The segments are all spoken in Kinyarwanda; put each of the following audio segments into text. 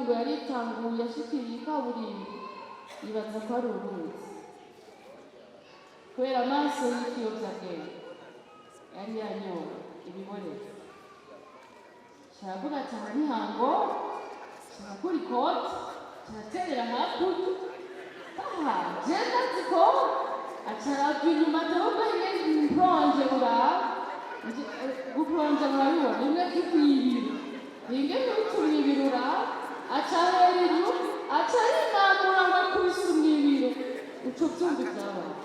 ngo yaritanguye yashikiriye ikaburimbi yibaza ko ari uruzi kubera amaso y'ikiyobyabwenge yari yanyowe ibiboreza sharavuga cyane nihango sharakura ikoti sharaterera hakurya aha jenda ziko acarabwa inyuma atavuga implonje guplonje murabibona imwe k'ibibiro ninge n'utuye ibirura acarera inyu acarinamura ngo akubise umwibiro uco byumva ibyabaye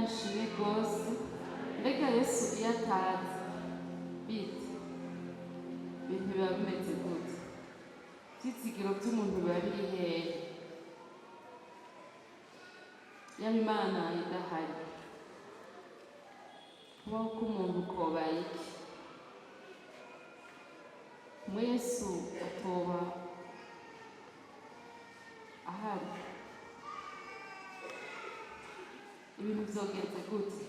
nishimye rwose mbega Yesu iyo atazi bite ibintu biba bimeze gute ibyizigiro by'umuntu biba biri hehe yaba Imana idahari kubaho k'umuntu kobaye iki umwe Yesu atoba ahari ibintu byogenze gute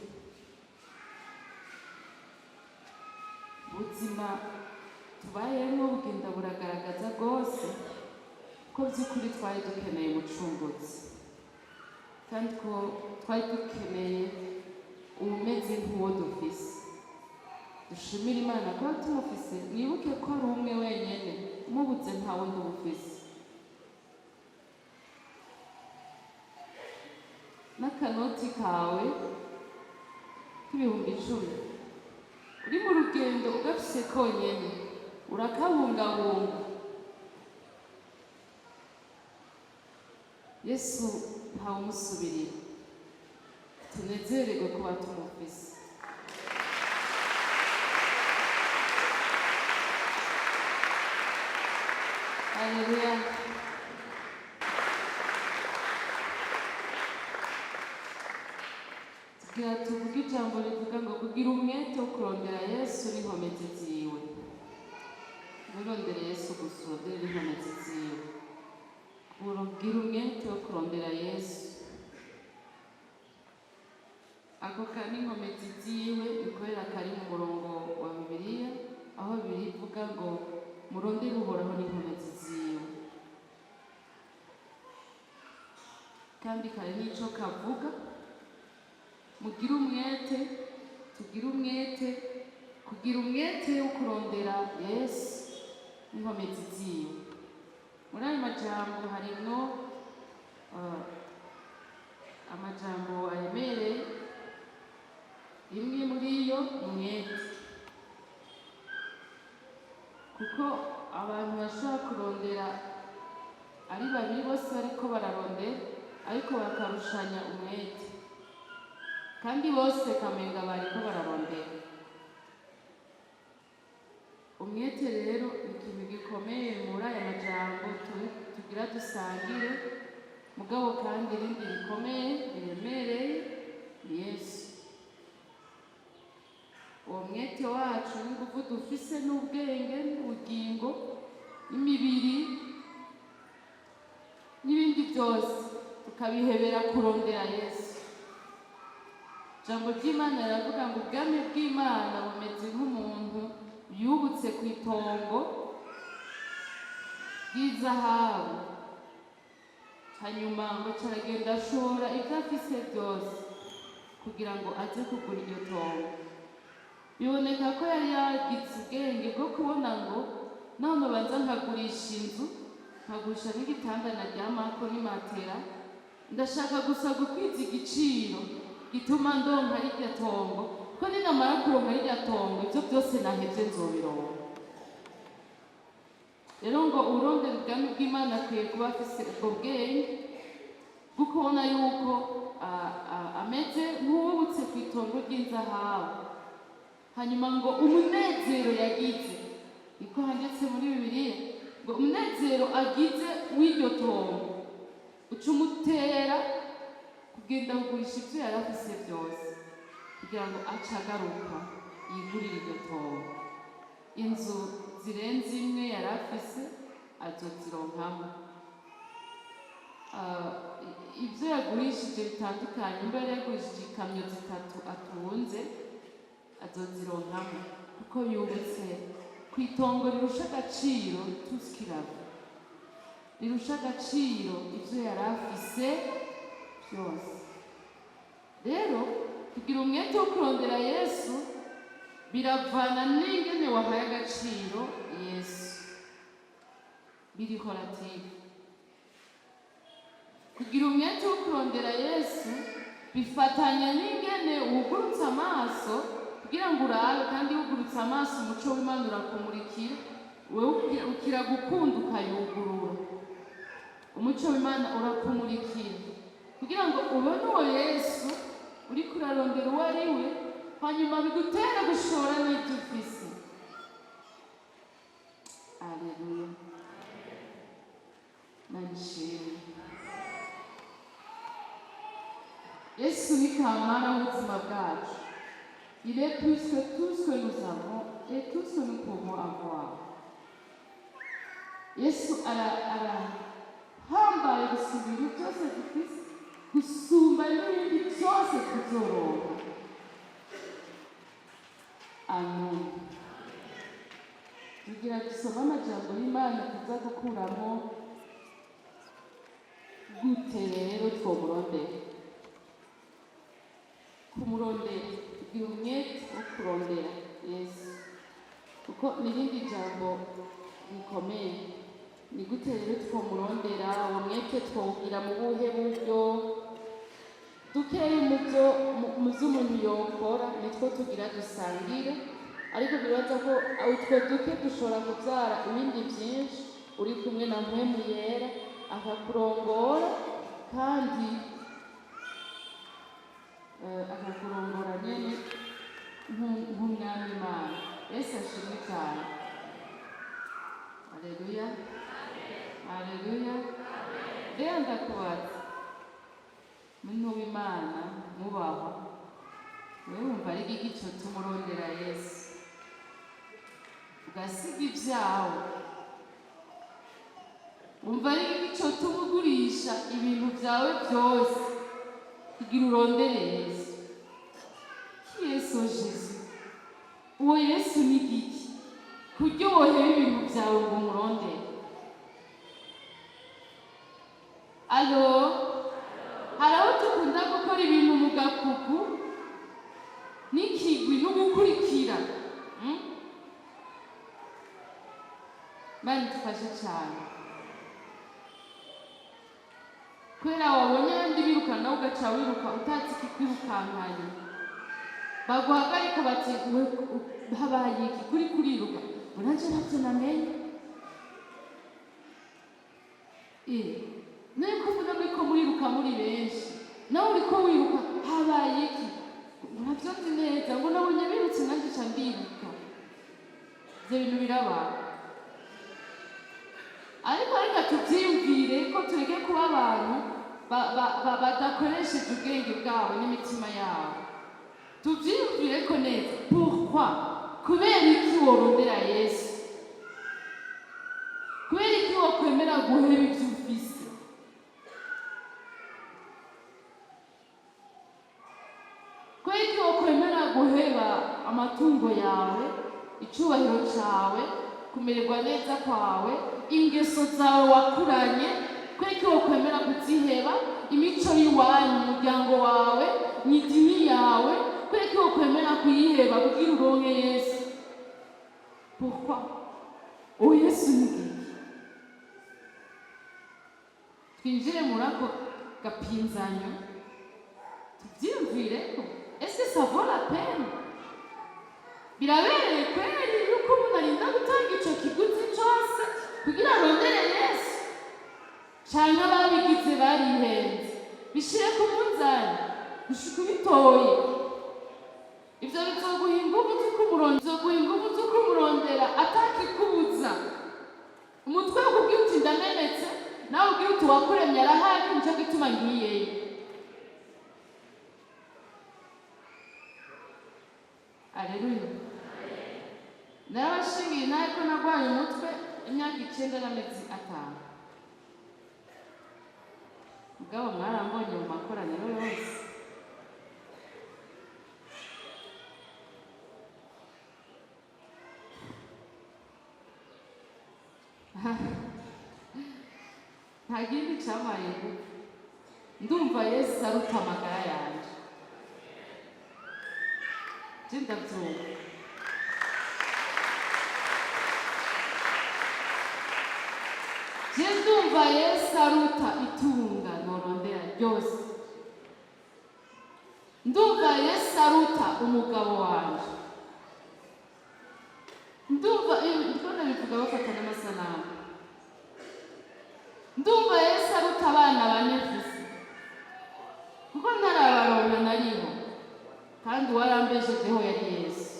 ubuzima tubayemo bugenda buragaragaza rwose ko by'ukuri twari dukeneye umucunguzi kandi ko twari dukeneye umeze nk'uwo dufise dushimira Imana kuba tumufise mwibuke ko ari umwe wenyine umubuze nta wundi ubufise n'akanoti kawe k'ibihumbi 10 uri mu rugendo ugafise konyene urakabungabunga Yesu ntawumusubirira tunezererwe kuba tumufise Haleluya tuvuga ijambo rivuga ngo kugira umwete wo kurondera Yesu n'inkomezi ziwe nturondere Yesu gusa urondere n'inkomezi ziwe ugira umwete wo kurondera Yesu ako kari inkomezi ziwe bikorera kari mu murongo wa Bibiliya aho Bibiliya ivuga ngo murondere uhoraho n'inkomezi ziwe kandi kari n'ico kavuga mugira umwete tugira umwete kugira umwete wo kurondera Yesu n'inkomezi ziwe muri ayo majambo harimwo amajambo aremereye rimwe muri yo umwete kuko abantu bashobora kurondera ari babiri bose bariko bararondera ariko bakarushanya umwete kandi bose kamenga bariko bararondera umwete rero ni ikintu gikomeye muri aya majambo tugira dusangire mugabo kandi irindi rikomeye riremereye ni Yesu uwo mwete wacu n'ingufu dufise n'ubwenge n'ubugingo n'imibiri n'ibindi byose tukabihebera kurondera Yesu. Ijambo ry'Imana riravuga ngo ubwami bw'Imana bumeze nk'umuntu yubutse ku itongo ry'izahabu, hanyuma ngo caragenda ashora ibyo afise byose kugira ngo aze kugura iryo tongo. Biboneka ko yari yagize ubwenge bwo kubona ngo naho nobanza nkagurisha inzu, nkagurisha n'igitanda naryamako n'imatera, ndashaka gusa gukwiza igiciro gituma ndonka rirya tongo, ko ninamara kuronka rirya tongo ibyo byose nahevye nzobironka. Rero ngo urondera ubwami bw'Imana akwiye kuba afise ubwo bwenge bwo kubona yuko ameze nk'uwubutse ku itongo ry'inzahabu, hanyuma ngo umunezero yagize, niko handitse muri Bibiliya, ngo umunezero agize w'iryo tongo uca umutera kugenda kugurisha ibyo yari afise byose kugira ngo ace agaruka yigurire iryo tongo. Inzu zirenze imwe yari afise azozironkamo. Ibyo yagurishije bitandukanye, mbere yagurishije ikamyo 3 atunze azozironkamo, kuko yubutse ku itongo rirusha agaciro tusikirava, rirusha agaciro ibyo yari afise byose. Rero kugira umwete wo kurondera Yesu biravana n'ingene wahaye agaciro Yesu, biri horativu. Kugira umwete wo kurondera Yesu bifatanya n'ingene wugurutse amaso kugira ngo urabe, kandi wugurutse amaso umuco w'Imana urakumurikira, wewe ukira gukunda ukayugurura, umuco w'Imana urakumurikira kugira ngo ubone uwo Yesu uriko urarondera uwo ari we, hanyuma bigutera gushora n'ibyo ufise. Aleluya, nanishimye. Yesu ni kamara w'ubuzima bwacu. Il est plus que tout ce que nous avons et tout ce que nous pouvons avoir. Yesu arahambaye gusumba ibintu byose dufise, gusumba n'ibindi byose tuzoronka. Amen. Tugira dusoma amajambo y'Imana tuza gukuramo gute rero twomurondera. Kumurondera, kugira umwete wo kurondera Yesu, kuko n'irindi jambo rikomeye. Ni gute rero twomurondera? Uwo mwete twowugira mu buhe buryo? Dukeyi mu byo umuntu yokora nitwo tugira dusangire, ariko bibaza ko utwo duke dushobora kubyara ibindi byinshi uri kumwe na Mpwemu Yera akakurongora, kandi akakurongora nyene nk'umwami Imana. Yesu ashimwe cyane. Haleluya, haleluya. Rero ndakubaza, muntu w'Imana mubahwa, wewe wumva ari iki gituma urondera Yesu ugasiga ibyawe? Wumva ari iki gituma ugurisha ibintu byawe byose kugira urondere Yesu? Yesu Yesu, uwo Yesu ni iki kuryo wohera ibintu byawe ngo umurondere? Alo, hari aho dukunda gukora ibintu mu gakuku n'ikigwi no gukurikira. Bari dufashe cyane, kubera wabonye abandi biruka nawe ugaca wiruka utazi ikikwirukankanye, baguhagarika bati habaye iki kuri kuriruka? Uranje ntabyo namenye. Nawe ko mvuga ko muriruka muri benshi, nawe uriko wiruka habaye iki? Ntabyo nzi neza, ngo nabonye birutse nanjye ca ndiruka. Ibyo bintu birabaye. Ariko reka tubyiyumvire ko tureke kuba abantu badakoresheje ubwenge bwabo n'imitima yabo. tuvyiyumvire ko neza. Pourquoi? Kubera iki worondera Yesu? Kubera iki wokwemera guheba ivyo ufise? Kubera iki wokwemera guheba amatungo yawe, icubahiro cawe, kumererwa neza kwawe, ingeso zawe wakuranye? Kubera iki wokwemera kuziheba? Imico y'iwanyu, umuryango wawe, n'idini yawe, kubera iki wokwemera kuyiheba kugira uronke Yesu? Pourquoi? Uwo Yesu ni iki? Twinjire muri ako gapinzanyo tuvyiyumvireko. Est-ce que ça vaut la peine? Birabereye kweri yuko umuntu arinda gutanga ico kiguzi cose kugira arondere Yesu? Canke ababigize barihenze? Bishire ku munzani, bishika ubitoye. Ivyo bizoguha inguvu z'ukumurondera atakikubuza. Umutwe ukubwira uti ndamenetse, nawe ubwira uti uwakuremye arahari, nico gituma ngiyeyo. Aleluya. Narabashingiye nawe ko nagwaye umutwe imyaka 9 n'amezi 5. Mugabo mwarambonye mu makoraniro yose. Nta kindi camaye gupfa. Ndumva Yesu aruta amagara yanje. Je ndavyumva. Je ndumva Yesu aruta itunga norondera ryose. Ndumva Yesu aruta umugabo wanje. Ndumva ndikona bivuga bafata n'amasanamu. Ndumva Yesu aruta abana bane mfise. Kuko ntarabaronka nariho. Kandi uwarambejejeho yari Yesu.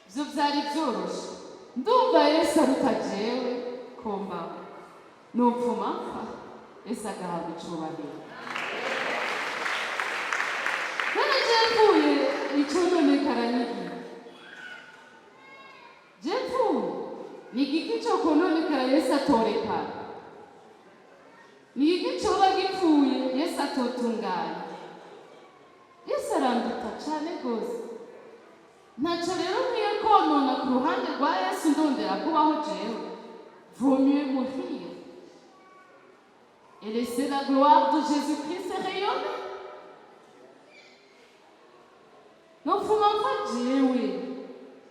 Ivyo vyari vyoroshe. Ndumva Yesu aruta jewe komba. Nopfuma mpfa. Yesu agahabwa icubahiro. None je mvuye icononekara n'iki? Je mvuye ni igiki co kononekara Yesu atorekana? Ni igiki coba gipfuye Yesu atotunganya? Yesu aranduta cane gose. Ntaco rero nkwiye konona ku ruhande rwa Yesu ndondera kubaho jewe. Vaut mieux mourir et laisser la gloire de Jésus-Christ rayonner. Nopfuma mpfa jewe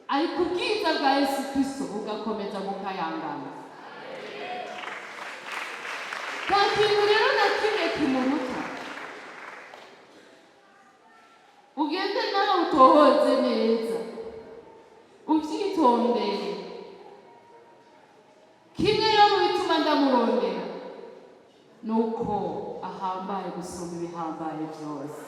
ariko ubwiza bwa Yesu Kristo bugakomeza bukayangana. Nta kintu rero na kimwe kimuruta. Ugende nawe utohoze neza, uvyitondere. Kimwe rero mu bituma ndamurondera nuko ahambaye gusumba ibihambaye vyose.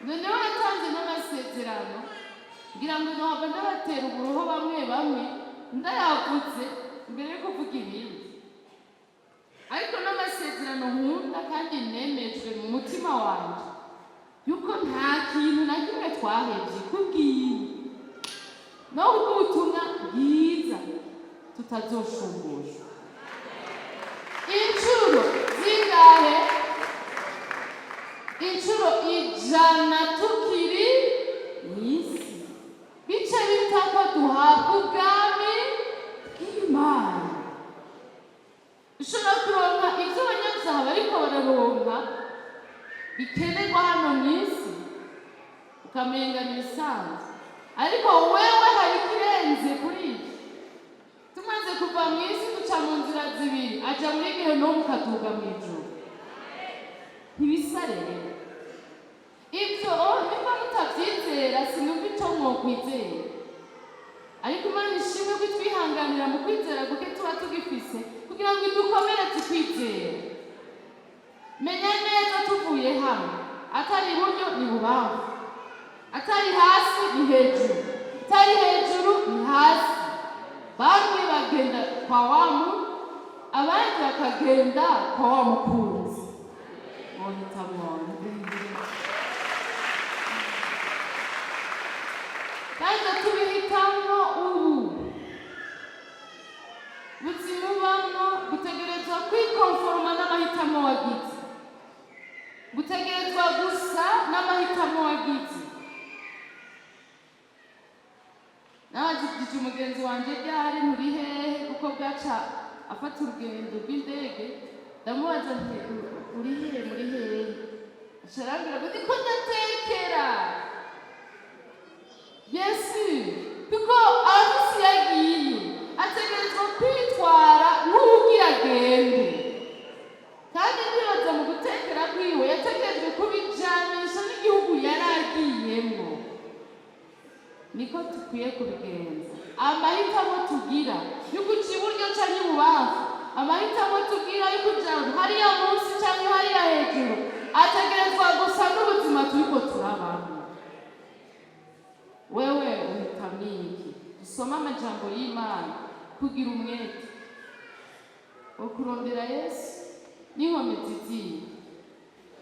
Noneho yatanze n'amasezerano ngira ngo nohava ndabatera uburoho bamwe ndayavuze mbere yo kuvuga ibindi. Ariko n'amasezerano nkunda kandi nemejwe mu mutima wanje yuko nta kintu na kimwe twahevye kubwiye no ubutumwa bwiza tutazoshumbusha. Incuro zingahe? Incuro 100 tukiri mw'isi. Bice bitako duhabwa ubwami bw'Imana. Ushobora kuronka ivyo abanyabyaha bariko bararonka bikenerwa hano mw'isi ukamenga nisanzwe, ariko wewe hari ikirenze kuri ivyo. Tumaze kuva mw'isi duca mu nzira zibiri, aja muri Gehinomu ukaduga mw'ijuru. Ntibisa rero ivyo nimba mutavyizera sinumva ico mwokwizera, ariko Imana ishimwe ko twihanganira mu kwizera kuko tuba tugifise kugira ngo idukomeretse kwizera. Menya neza tuvuye hano atari iburyo ni bubamfu, atari hasi ni hejuru. itari hejuru ni hasi. Bamwe bagenda kwa wamu, abandi bakagenda kwa wa mukunzi. Muhitamwo. Kandi tubihitamwo ubu. Ubuzima ubamwo butegerezwa kwikonforoma n'amahitamo wagize. Butegerezwa gusa n'amahitamo wagize. Nabajije umugenzi wanje ryari nturi hehe kuko bwaca afata urugendo rw'indege, ndamubaza nti uri hehe muri hehe? Acarambwira ngo ndiko ndatekera. Yesu kuko abafisi yagiye ategerezwa kwitwara nk'uwugira agende, kandi ndibaza mu gutekera kwiwe yategerejwe kubijanisha n'igihugu yari agiyemwo. Niko tukwiye kubigenza. Amahitamo tugira yo kuja iburyo canke ibubamfu, amahitamo tugira yo kuja hariya munsi canke hariya hejuru, ategerezwa gusa n'ubuzima turiko turabamwo. Wewe uhitamo iki? Dusoma amajambo y'Imana kugira umwete wo kurondera Yesu n'inkomezi ziwe.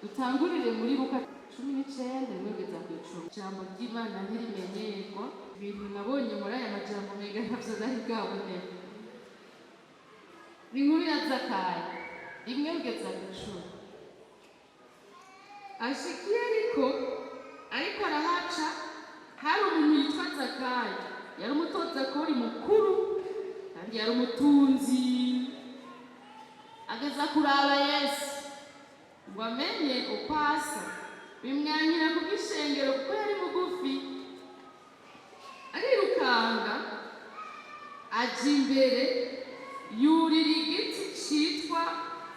Dutangurire muri Luka 19 mwegeza ku 10. Ijambo ry'Imana ntirimenyerwa. Ibintu nabonye muri aya majambo mega ntavyo nari bwaboneka. Inkuru ya Zakayo rimwe ugeza ku 10. Ashikiye ariko arahaca, hari umuntu yitwa Zakayo. Yari umutozakori mukuru kandi yari umutunzi. Ageza kuraba Yesu ngo amenye uko asa, bimwanyira ku bw'ishengero kuko yari mugufi. Arirukanga aja imbere, yurira igiti citwa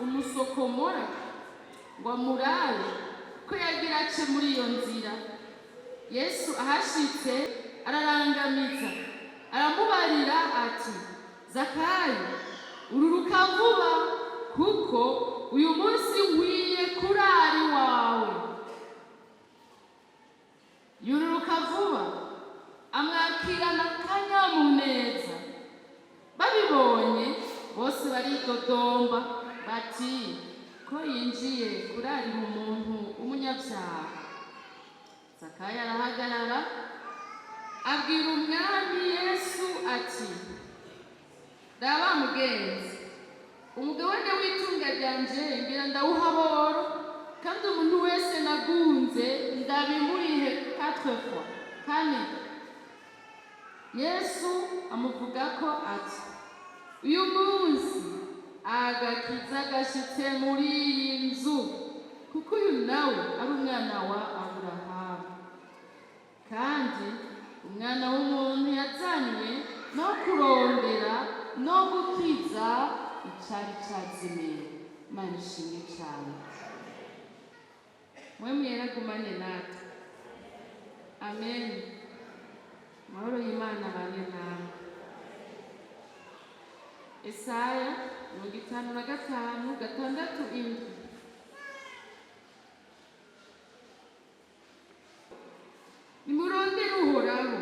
umusokomora ngo amurabe ko yagira ace muri iyo nzira. Yesu ahashitse ararangamiza, aramubarira ati, Zakayo, ururuka vuba, kuko uyu munsi nkwiye kurara iwawe. Yururuka vuba, amwakirana akanyamuneza. Babibonye bose baridodomba bati, ko yinjiye kurarira umuntu w'umunyabyaha. Zakayo arahagarara abwira umwami Yesu ati, raba mugenzi, umugabane w'itunga ryanje ngira ndawuhaboro, kandi umuntu wese nagunze ndabimurihe 4 fois. Kane. Yesu amuvugako ati, uyu munsi agakiza gashitse muri iyi nzu, kuko uyu nawe ari umwana wa Aburahamu. Kandi umwana w'umuntu yazanywe no kurondera no gukiza icari cazimiye. Imana ishimwe cyane. Mwe mwiragumane natwe. Amen. Mahoro y'Imana bane nawe. Esaya 55:6. Nimurondere Uhoraho,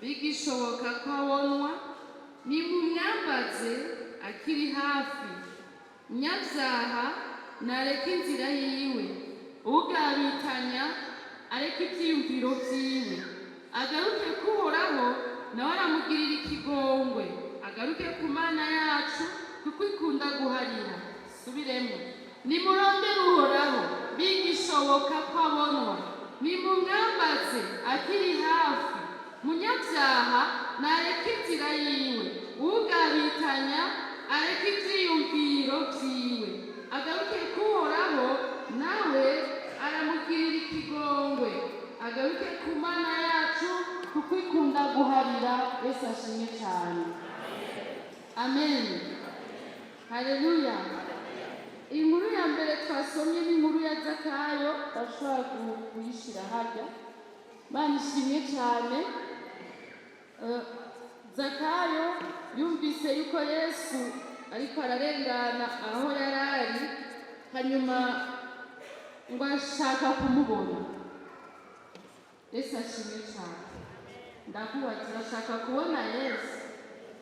bigishoboka ko abonwa, nimumwambaze akiri hafi. Umunyabyaha nareke inzira yiwe, ugabitanya areke ivyiyumviro vyiwe. Agaruke ku Uhoraho, nawe aramugirira ikigongwe. Agaruke ku Mana yacu, kuko ikunda guharira. Subiremo. Nimurondere Uhoraho, bigishoboka ko abonwa, nimumwambaze akiri hafi. Umunyabyaha nareke inzira yiwe, ugabitanya areke ivyiyumviro vyiwe. Agaruke ku Uhoraho, nawe aramugirira ikigongwe. Agaruke ku Mana yacu, kuko ikunda guharira. Yesu ashimwe cyane. Amen. Haleluya. Inkuru ya mbere twasomye ni inkuru ya Zakayo, bashobora kuyishira harya. Imana ishimwe cyane. Zakayo yumvise yuko Yesu ariko ararengana aho yarari, hanyuma ngo ashaka kumubona. Yesu ashimwe cyane. ndakwibaza urashaka kubona Yesu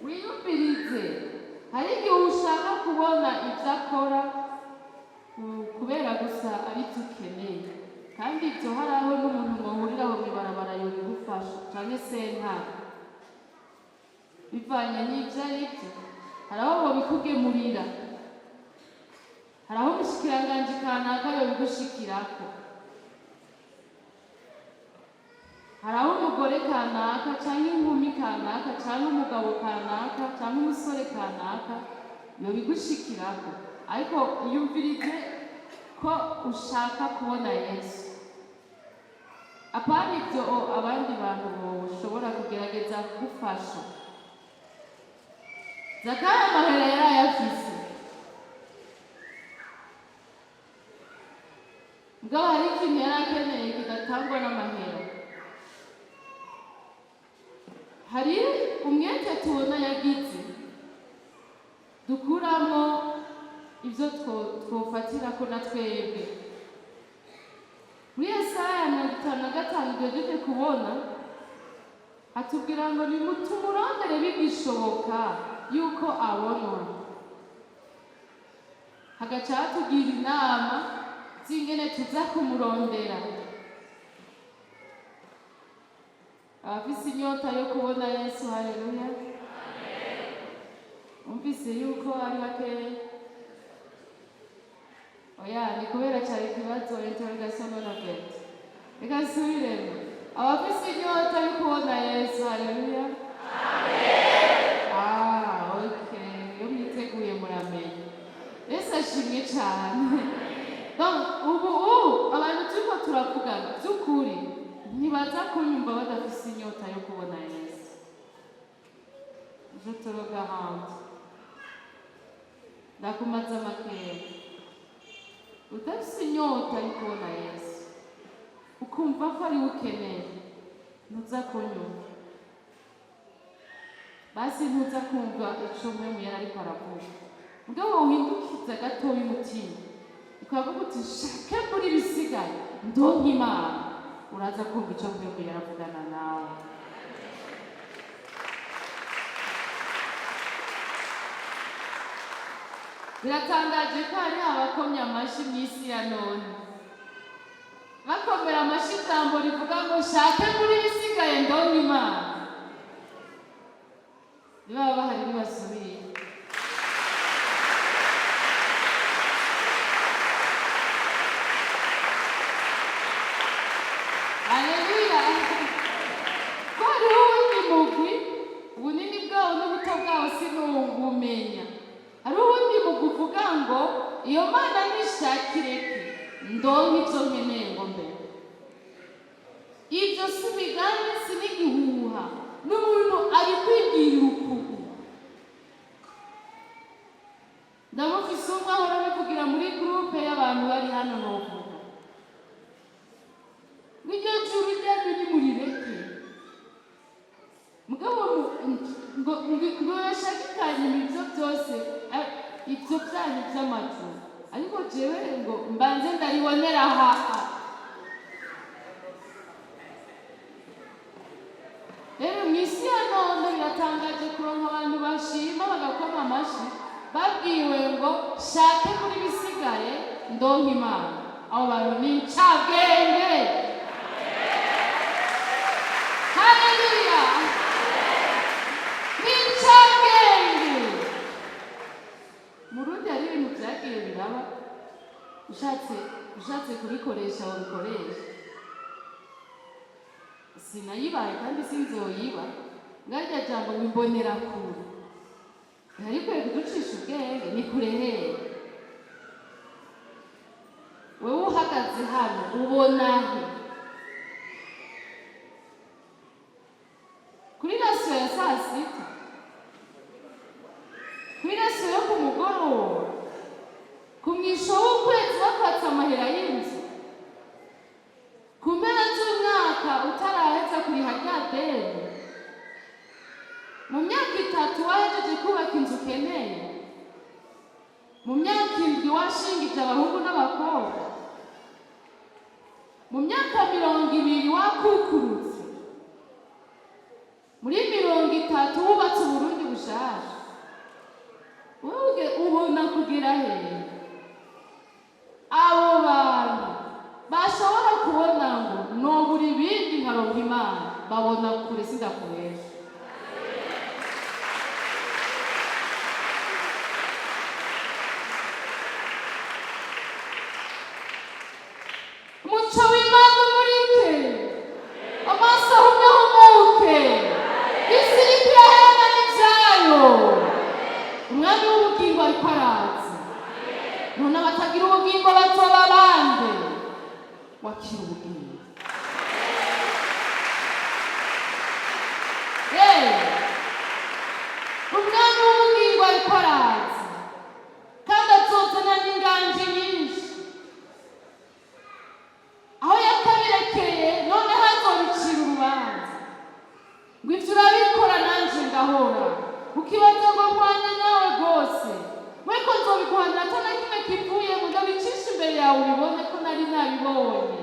wiyumvirize. Hari igihe ushaka kubona ibyo akora kubera gusa ari byo ukeneye, kandi ibyo hari aho n'umuntu muhuriraho mw'ibarabara yobigufasha canke sentare bivanye n'ibyo ari byo. Hari aho bobikugemurira, hari aho umushikiranganji kanaka yobigushikirako, hari aho umugore kanaka canke inkumi kanaka canke umugabo kanaka canke umusore kanaka yobigushikirako. Ariko iyumvirize ko ushaka kubona Yesu, apana ibyo abandi bantu boshobora kugerageza kugufasha. Zakayo amahera yarayafise, mugabo hari ikintu yari akeneye kidatangwa n'amahera. Hari umwete tubona yagize dukuramo ibyo twofatirako na twebwe. Muri Yesaya 55 duhejeje kubona hatubwira ngo nimutumurondere bigishoboka yuko abonwa. Hagaca hatugira inama z'ingene tuza kumurondera. Abafise inyota yo kubona Yesu, haleluya. Umvise yuko ari bakeya? Oya, ni kubera cyari ikibazo interrogation non averte. Reka nsubiremo. Abafise inyota yo kubona Yesu, haleluya. Okay. Iyo mwiteguye muramenya. Yesu ashimwe cyane. Donc, ubu abantu turiko turavugana by'ukuri ntibaza kunyumva badafise inyota yo kubona Yesu. Je te le garantis. Ndakumaza makeya. Udafise inyota yo kubona Yesu, ukumva ko ari ukeneye, ntuza kunyumva. Basi ntuza kumva ico mpwemu yari ariko aravuga. Mugabo uhindukiza gatoya umutima, ukavuga uti shake muri bisigaye ndonke Imana, uraza kumva ico mpwemu yaravugana nawe. Biratangaje ko hari abakomye amashi mw'isi ya none, bakomera amashi ijambo rivuga ngo shake muri bisigaye ndonke Imana. Niba bahari ntibasubire. Haleluya. Ko hariho uwundi mugwi, ubunini bwawo n'ubuto bwawo sinubumenya. Hari uwundi mugwi uvuga ngo iyo Mana nishakireke ndonke ivyo nkeneye ngo mbere. Ivyo si imigambi, si n'igihuha, n'umuntu ari kwibwira ukuri. Ndamufise umwe ahora abivugira muri groupe y'abantu bari hano novuga. N'iryo juru ryanyu nimurireke. Mugabo ngo yashakikanye ibyo byose, ibyo byanyu by'amajuru. Ariko jewe ngo mbanze ndaribonera aha. Rero mw'isi ya none biratangaje kuronka abantu bashima bagakoma amashi babwiwe ngo shake muri bisigaye ndonke Imana. Abo bantu ni incabwenge. Haleluya. Ni incabwenge. Murundi hari ibintu vyagiye biraba, ushatse kubikoresha wabikoresha. Sinayibaye kandi sinzoyiba, ngarya jambo bimbonera kure. Ariko kuducisha ubwenge ni kurehera. Wewe uhagaze hano ubona he? Kuri rasiyo ya saa sita, kuri rasiyo yo ku mugoroba, ku mwisho w'ukwezi bakwatse amahera y'inzu, ku mpera z'umwaka utaraheza kuriha rya deni, mu myaka 3 wahejeje kubaka inzu ukeneye, mu myaka 7 washingije abahungu n'abakobwa, mu myaka 20 wakukurutse, 30 wubatse Uburundi bushasha, wewe ubona kugira hehe? Abo bantu bashobora kubona ngo nobura ibindi nkaronka Imana, babona kure sindakuresha. Umuco w'Imana umurike, amaso ahumye, isi iriko irahera n'ivyayo. Umwami w'ubugingo ariko araza, none abatagira ubugingo bazoba bande? Wakira ubugingo. Umwami w'ubugingo ariko araza, kandi azozana n'inganji nyinshi. Aho yakabirekeye none hazobicira urubanza, ngo ivyo urabikora nanje ngahora, ukibaza ngo mpwana nawe rwose, weko nzobiguhanira ata na kimwe kivuyemo, ndabicisha imbere yawe ubibone ko nari nabibonye.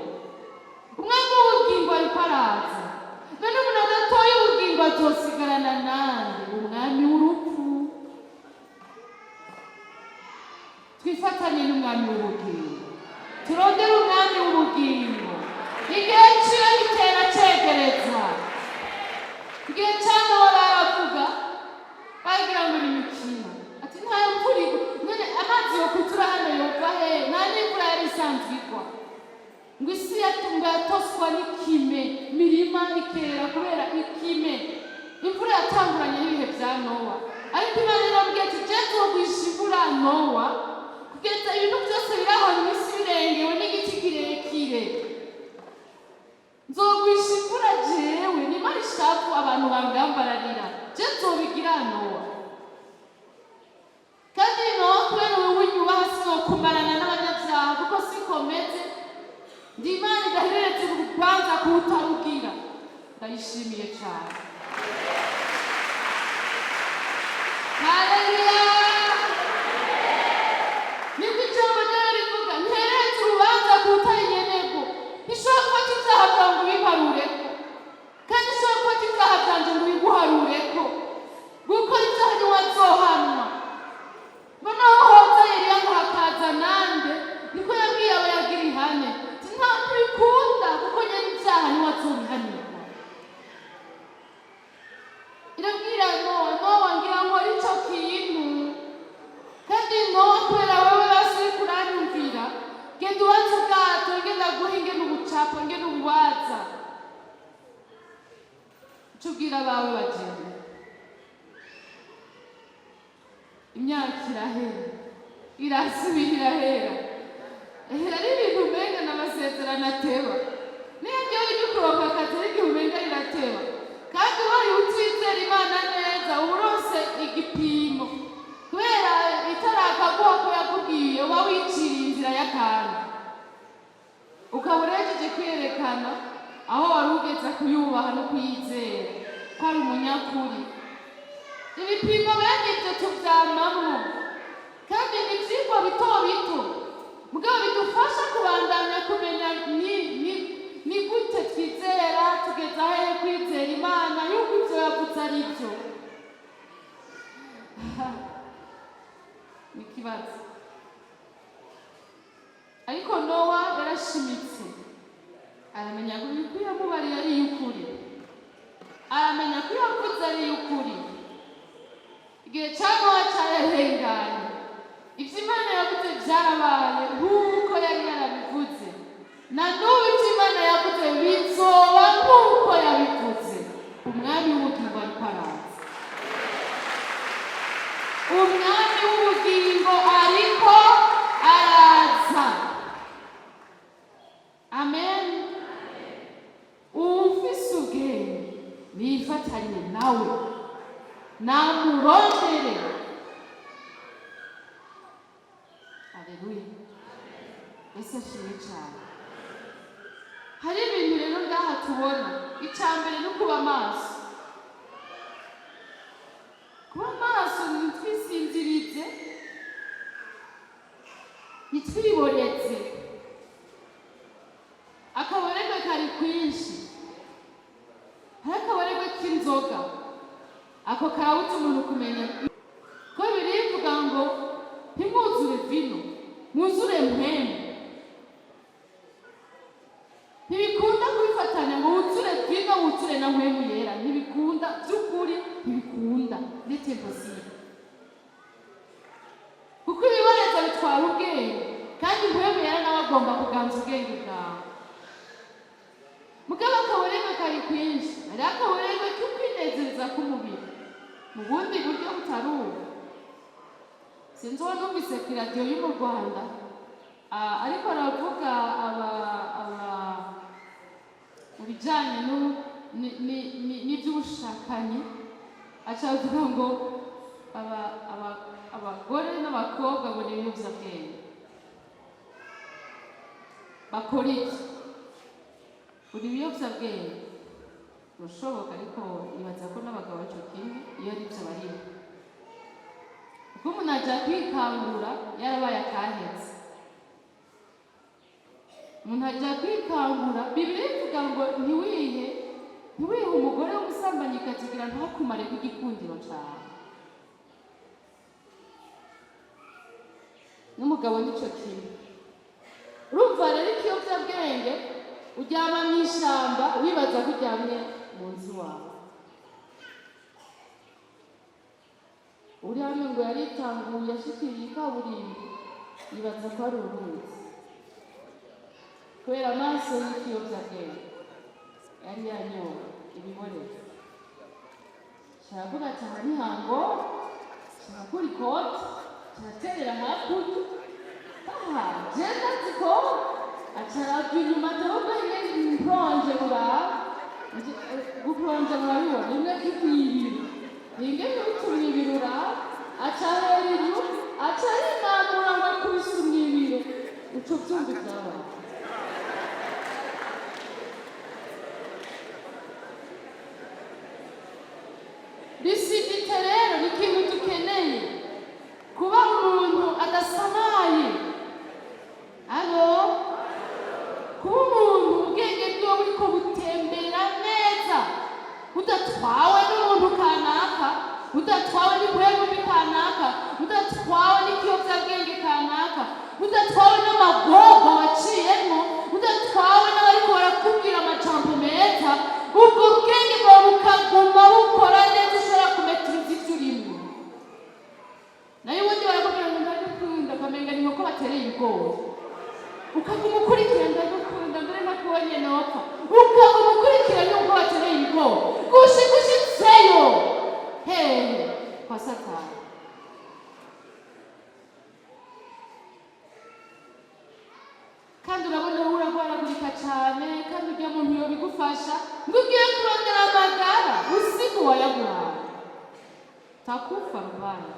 Umwami w'ubugingo ariko araza, none umuntu adatoye ubugingo azosigarana nande? Umwami w'urupfu. Twifatanye n'umwami w'ubugingo, turondere umwami w'ubugingo. Igihe ciwe gitera cegereza. Igihe ca Nowa baravuga, bagira ngo ni imikino, ati nta mvura igwa, none amazi yokutura hano yova hehe? Nta n'imvura yari isanzwe igwa, ngo isi yatoswa n'ikime, imirima ikera kubera ikime. Imvura yatanguranye n'ibihe vya Nowa, ariko Imana irambwiye ati je nzogwisha imvura Nowa kugeza ibintu byose biri aho mw'isi birengewe n'igiti kirekire. Nzogwisha imvura jewe, nimara ishavu abantu bangambararira, je nzobigira Nowa. Kandi Nowa kubera wewe unyubaha sinokumarana n'abanyabyaha, kuko sikomeze. Ndi Imana idahereretse urubanza kuwutarugira. Ndayishimiye cane. Haleluya. Niko ijambo ryawe rivuga, ntihereretse urubanza kuwutari nyenego. Ntishobora gufata ivyaha vyawe ngo ubiharureko, kandi ishobora gufata ivyaha vyanje ngo ubiguharureko. Gukora ivyaha ntiwazohanwa. Noneho hoza Eliya ngo hakaza nande, niko yabwiye abo yagira ihane, nta kubikunda kuko nyene ivyaha ntiwazobihanirwa. Irabwira Nowa ngira nkora ico kintu, kandi Nowa kubera wewe basi kuranyumvira, genda ubanze ubwato, ngenda guha ingene ubucapa, ngene ububaza. Ico ubwira abawe bagenda, imyaka irahera, irasubira irahera. Ari ibintu umenga n'amasezerano ateba. Niyo ryo ryo kuronka akazi ari igihe umenga rirateba, kandi ubaye utizera Imana neza uba uronse igipimo, kubera itarakaguha ko yakubwiye uba wiciriye inzira y'akantu, ukaba urejeje kwerekana aho wari ugeze kuyubaha no kuyizera ko ari umunyakuri. Ibipimo bene ivyo tuvyamamwo, kandi ni ivyigwa bito bito, mugabo bidufasha kubandanya kumenya ni gute twizera, tugeza hehe kwizera Imana yuko ivyo yavuze ari vyo. Ni ikibazo. Ariko Nowa yarashimitse, aramenya ko ibikwiye mubari ari y'ukuri, aramenya ko yavuze ari y'ukuri. Igihe ca Nowa carahenganye, ivyo Imana yavuze vyarabaye nk'uko yari yarabivuze, na n'ubu ivyo Imana yavuze bizoba nk'uko yabivuze. Umwami w'ubugingo ariko araza. Umwami w'ubugingo ariko araza. Amen. Ufise ubwenge nifatanye nawe, namurondere. Haleluya. Ese ashimwe cane. Hari ibintu rero ngaha tubona, icambere no kuba maso. Kuba maso ntitwisinzirize, ntitwiboretse. Akaboregwe kari kwinshi, hari akaboregwe k'inzoga, na mpwemu yera ntibikunda by'ukuri, ntibikunda ndetse impossible, kuko ibibonetse bitwara ubwenge kandi mpwemu yera nawe agomba kuganza ubwenge bwawe. Mugabo akaburenge kari kwinshi, hariho akaburenge ko kwinezereza k'umubiri mu bundi buryo butari ubu. Sinzi uwo numvise ku iradiyo yo mu Rwanda ariko aravuga mu bijyanye n'iby'ubushakanyi, acavuga ngo abagore n'abakobwa ngo ni ibiyobyabwenge. Bakora iki? Buri biyobyabwenge birashoboka, ariko nibaza ko n'abagabo icyo kimwe iyo ari byo barimo. Kuko umuntu ajya kwikangura yarabaye akahetse. Umuntu ajya kwikangura, Bibiliya ivuga ngo ntiwihe umugore w'umusambanyi ikagira ntakumare kugikundiro cyawe. N'umugabo nicyo kimwe. Urumva rero ikiyobyabwenge uryama mu ishyamba wibaza ko uryamye mu nzu wawe. Uriya ngo yaritanguye yashikiriye ikaburimbi yibaza ko ari uruzi, kubera amaso y'ikiyobyabwenge yari yanyoye ibibonetse. Kiravuga cyane ntihango, kirakura ikoti, kiraterera hakurya, genda ziko acarabwa inyuma atavuga implonje guplonje murabibona, rimwe k'ibiri ringe n'utumwibirura aca hejuru aca arinamura ngo akubise umwibiro, uco byumva ibyabaye. Bisidite rero ni ikintu dukeneye, kuba umuntu adasamaye. Alo, kuba umuntu ubwenge bwiwe buriko butembera neza, udatwawe n'umuntu kanaka, udatwawe n'impwemu kanaka, udatwawe n'ikiyobyabwenge kanaka, udatwawe n'amagorwa waciyemo, udatwawe n'abariko barakubwira amajambo meza. Ubwo bwenge bwawe bukaguma bukora neza, ushobora kumetiriza ivyo urimo. Nayo ubundi barakubwira ngo ndagukunda, ukamenga ni nk'uko batereye ibigori, ukaguma ukurikira ndagukunda mbere nakubonye nopfa, ukaguma ukurikira n'ubwo batereye ibigori gushitseyo hehe kwa Satani. Kandi urabona wowe uragwaragurika cyane, kandi ujya muntu yobigufasha ngo ugiye kurondera amagara usiga uwayaguhaye, takufa rubaya.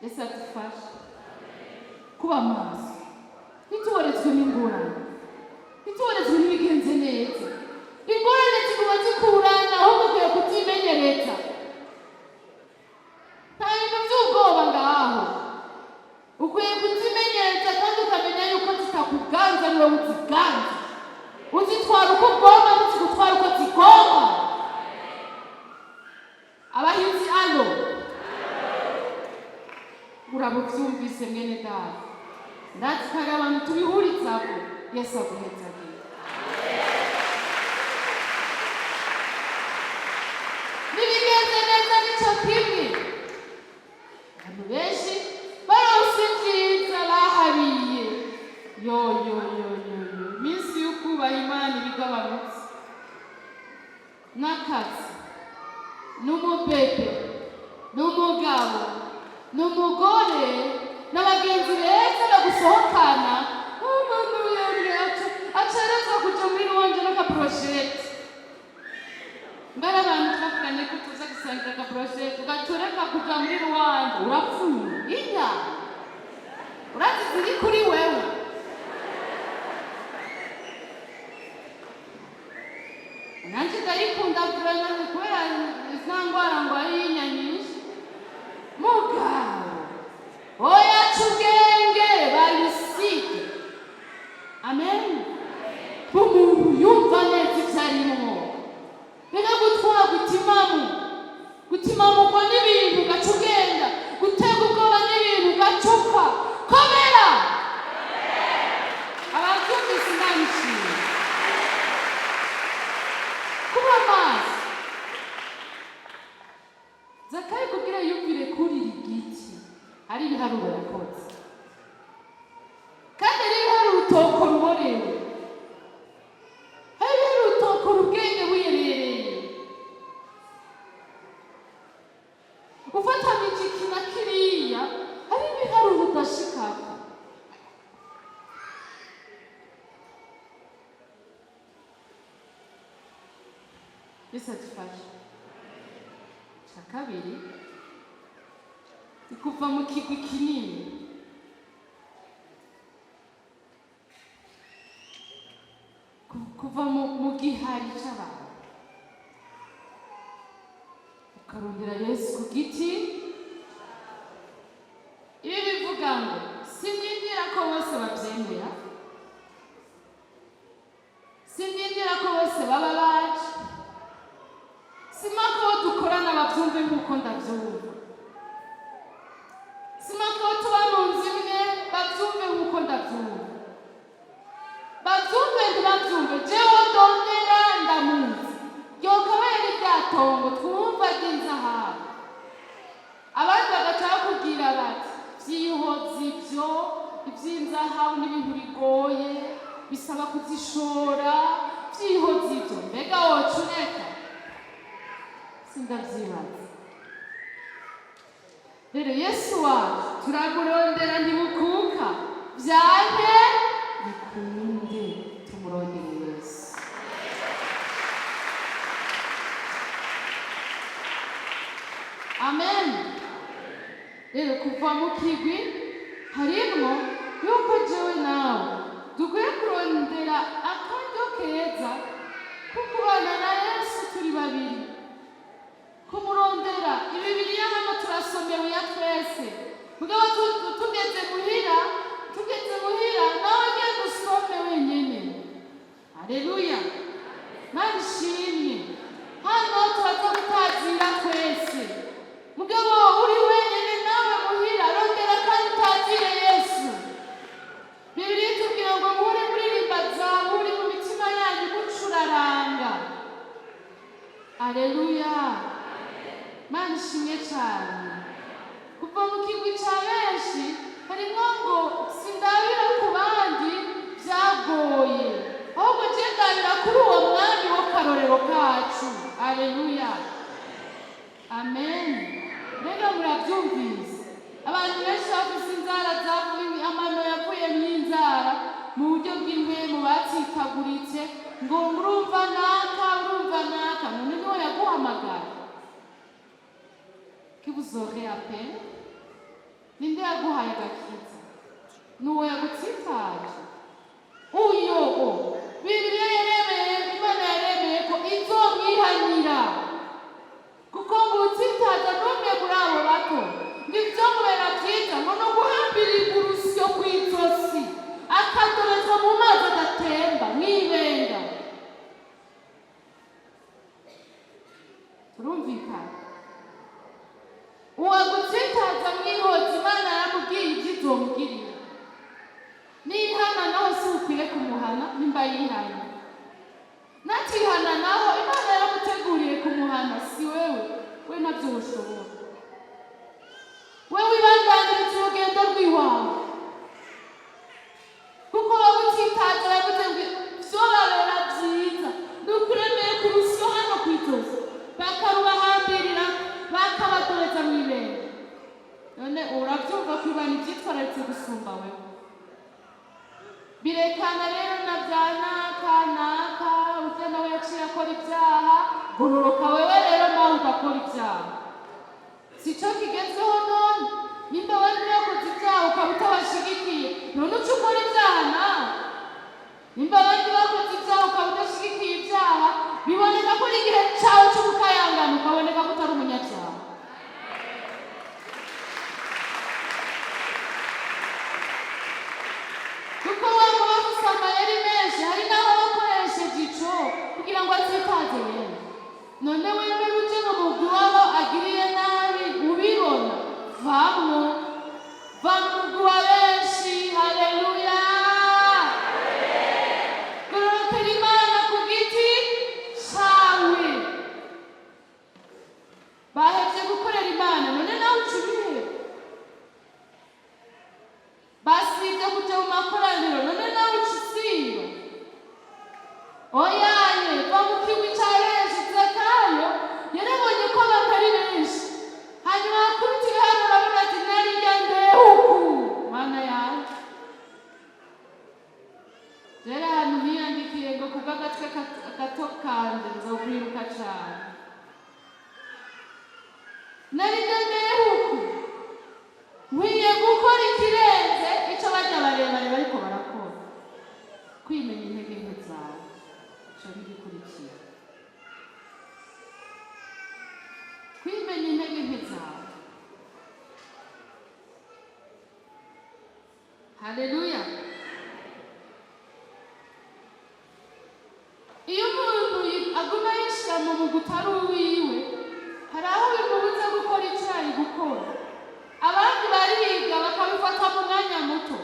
Yesu adufashe kuba maso, ntituborezwe n'ingorane, ntituborezwe n'ibigenze neza. Ingorane ziguma zikurana, ahubwo ukwiye kutimenyereza. Nta bintu by'ubwoba ngaho, ukwiye kutimenyereza kandi ukamenya yuko zitakuganza niwe uziganza. Uzitwara uko ugomba ntizigutwara uko zigomba. Abahinzi alo, urabuvyumvise mwene data, ndazi ko hari abantu tubihurizako. Yesu aguhezagire. Nibigenze neza nico kimwe, abantu benshi barawusinziriza bahariye iminsi y'ukubaha Imana ibigabanutse. N'akazi, n'umubebe, n'umugabo, n'umugore, n'abagenzi beza bagusohokana, umuntu yemwe acerezwa kuja muri Rwanda n'akaproshete. Mbere abantu twavuganye ko tuza gusangira akaproshete, ugatoreka kuja muri Rwanda, urapfuye. Iya urazi ziri kuri wewe. Nanje ndayikunda kubera iza ngwara ngo ari inyanyinshi. Mugabo oya ubwenge bayisige. Amen. Umuntu yumva neza ivyo arimo, reka gutwara gutimamukwa n'ibintu ugaca ugenda, gutega ubwoba n'ibintu ugaca upfa. Komera abavyumvise Imana ishimwe. Zakayo kugira yumvire kurira igiti ari ibiharuro yakoze, kandi ari ibiharuro utoko ruborewe, hari ibiharuro utokora ubwenge buyerereye, ufatanije iki na kiriya hari ibiharuro udashikako. Yesu adufashe. Ca kabiri ni kuva mu kigwi kinini kuva mu gihari c'abantu ukarondera Yesu ku giti. Ibi bivuga ngo sinindira ko bose bavyemera, sinindira ko bose baba baje, simako dukorana bavyumve nk'uko ndavyumva, simako tuba mu nzu imwe bavyumve nk'uko ndavyumva, bavyumve ntibavyumve, jewe ndondera ndamuzi, ryokabaye ari ryatongo twumva ry'inzahabu, abandi bagaca bakubwira bati vyihoze ivyo ivy'inzahabu n'ibintu bigoye bisaba kuzishora, vyihoze ivyo mbega woca ureka? Sindavyibaza. Rero Yesu wacu turamurondera ntibukuka, vyanke bikunde tumurondere Yesu. Amen. Rero kuva mu kigwi harimwo yuko jewe nawe dukwiye kurondera akaryo keza ko kubana na Yesu turi babiri, kumurondera. Ibibiriya hano turasomewe ya twese, mugabo tugeze muhira nawe genda usome wenyene. Haleluya, Mana ishimwe. Hano turaza gutazira twese, mugabo uri wenyene nawe muhira rondera kandi utazire Yesu. Bibiriya itubwira ngo muhure muririmba zaburi mu mitima yanyu mucuraranga. Haleluya, Mana ishimwe cyane. Kuva mu kigwi ca benshi harimwo ngo sindabira ku bandi vyagoye, ahubwo je ndabira kuri uwo mwami w'akarorero kacu. Haleluya, amen. Mbega muravyumvise? Abantu benshi bafise inzara zavuye, amano yavuye mw'inzara mu buryo bw'impwemu batsitaguritse, ngo urumva naka none niwe yaguhamagara. Que vous aurez appelé, ninde yaguhaye agakiza? Nuwo yagutsitaje? Uyo Bibiliya yaremeye, Imana yaremeye ko izomwihanira, kuko ngo utsitaje n'umwe muri abo bato ngivyo mubera vyiza ngo no guhambirira urusyo kw'izosi akadorezwa mu mazi adatemba mw'ibenga. Turumvikana? Uwagutsitaza mwihoza Imana yaramubwiye ivyo izomugirira. Nihana naho si ukwiye kumuhana, nimba yihana. Natihana naho Imana yaramuteguriye kumuhana, si we navyo ushobora. Wewe ibandaniriza urugendo rw'iwawe, kuko wagutsitaza yavuze ngo vyobabera vyiza nukuremeye ku rusyo hano kw'izosi bakarubahambirira bakabadoreza mw'ibere. None uravyumva ko Imana ivyitwararitse gusumba wewe. Birekana rero na vya naka urya nawe yaciye akora ivyaha, gororoka wewe rero nawe udakora ivyaha. Sico kigezweho none, nimba wari yakoze ivyaha ukaba utabashigikiye, none uca ukora ivyaha nawe. Nimba abandi bakoze ivyaha ukaba udashigikiye ivyaha, biboneka ko ari igihe cawe co gukayangana, ukaboneka ko utari umunyavyaha. Kuko waba bafise amayeri menshi, hari n'aho bakoresheje ico kugira ngo atsitaze rero. None wemera uje mu mugwi wabo agiriye nabi ubibona, vamwo, va mu mugwi wa benshi. Haleluya, Imana none nawe ucibihe basibye kuja mu makoraniro none nawe ucisiba oyaye va mu kiwi ca benshi Zakayo yarabonye ko batari benshi hanyuma akubita ibiharuro aravuga ati narirya ndehuku mana yawe rero ahantu hiyandikiye ngo kuva agatwe gato kanje nzokwiruka cane narirya ndehuku nkwiye gukora ikirenze ico barya barebare bariko barakora kwimenya intege nke zawe ico bigikurikira kwimenya intege nke zawe haleluya iyo umuntu aguma yishira mu mugutari uwiwe hari aho bimubuza gukora ico yari gukora abandi bariga bakabifata mu mwanya muto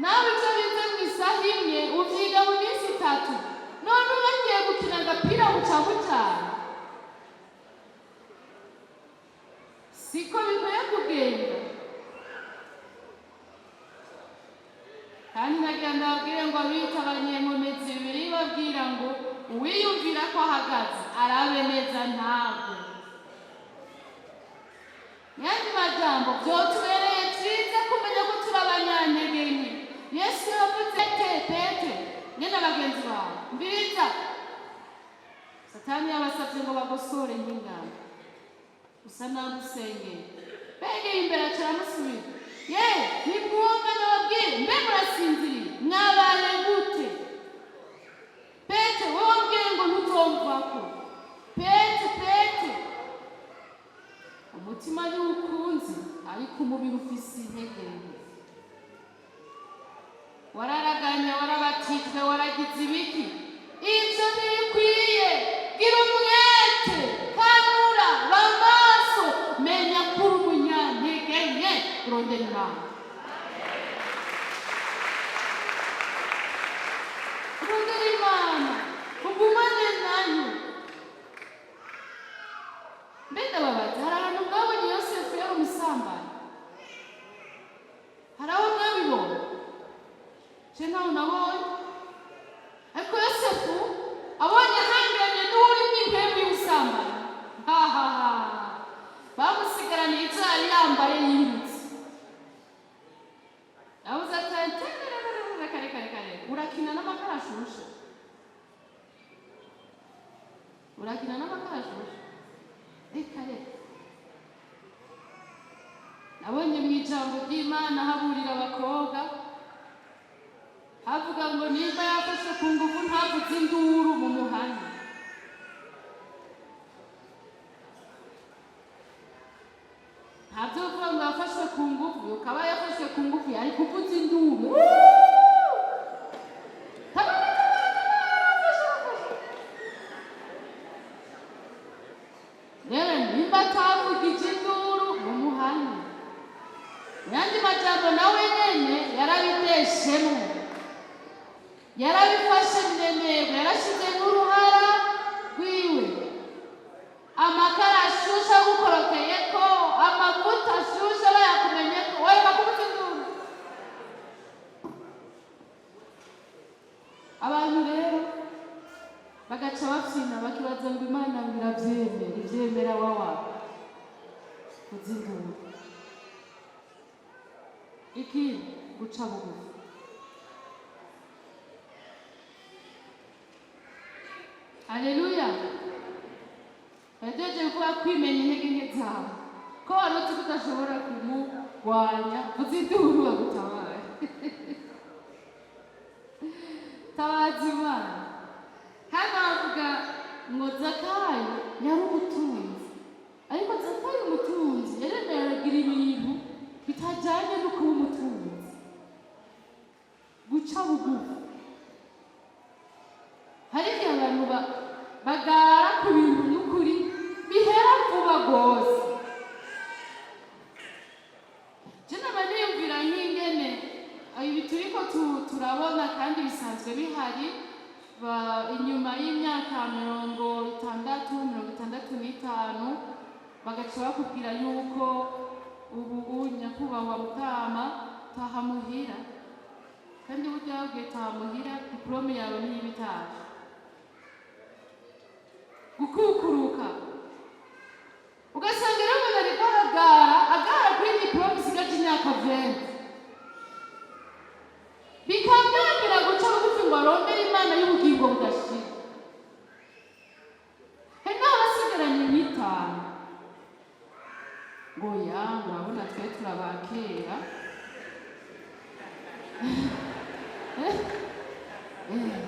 nawe ivyo bize mu isaha imwe uvyiga mu minsi 3 none ubagiye gukina agapira buca bucana siko bikwiye kugenda kandi nagenda babwire ngo abita abanyenkomezi bibiri babwira ngo uwiyumvira ko ahagaze arabe neza ntabwo Nyandi majambo vyotubereye vyiza kumenya ko turi abanyantege nke Yesu yavuze tete nyene abagenzi bawe mbiriza Satani yabasavye ngo bagosore nk'ingano usa naho usengeye begeye imbere acaramusubira ye nibwumva nababwire mbe murasinziriye mwabaye gute Pete wowe wabwiye ngo ntuzomvako Pete umutima ni ukunzi ariko umubiri ufise intege nke wararaganya warabatijwe waragize ibiki ivyo ntibikwiye gira umwete kanura bamaso menya kuri umunyantege nke urondera Imana urondera Imana ugumane nayo mbenda babaza hari ahantu mwabonye Yosefu yari umusambanyi hari aho mwabibonye je ntaho nabonye ariko Yosefu abonye ahanganye n'uri mw'impembe y'ubusambanyi bamusigaraniye ivyo yari yambaye yibutse yavuze ati kare urakina n'amakara ashushe reka nabonye mu ijambo ry'Imana haburira abakobwa havuga ngo nimba yafashe ku ngufu ntavuze induru mu muhanda ntabyo kuvuga ngo yafashwe ku ngufu ukaba yafashwe ku ngufu yari kuvuza induru rero nimba atavugije induru mu muhanda yandi majambo nawe nyene yarabiteshemwo yarabifashe minenegwe yarashize n'uruhara rwiwe amakara ashusha gukorokeyeko amavuta ashusha bayakumenyeko wowe bakubuza induru abantu rero bagaca bafyina bakibaza ngo Imana iravyemera wawa kuzinduru iki guca bugufi haleluya bajeje kuba kwimenya intege nke zawe ko warutse kudashobora kumurwanya kuzinduru bagutabara tabaza Imana hano bavuga ngo Zakayo yari umutunzi ariko Zakayo umutunzi yaremeye aragira ibintu bitajyanye no kuba umutunzi guca bugufi hari igihe abantu bagara ku bintu n'ukuri bihera vuba rwose je naba niyumvira nk'ingene ibi turiko turabona kandi bisanzwe bihari inyuma y'imyaka 65 bagaca bakubwira yuko ubu nyakubahwa Mutama taha muhira, kandi burya wabwiye taha muhira diplome yawe niyo ibitaje. Gukukuruka ugasanga rero umuntu ariko agara kuri diplome isigaje imyaka 20, bikamwangira guca bugufi ngo arondere Imana y'ubugingo budashira. Hari n'abasigaranye n'itanu ngo urabona twe turabakera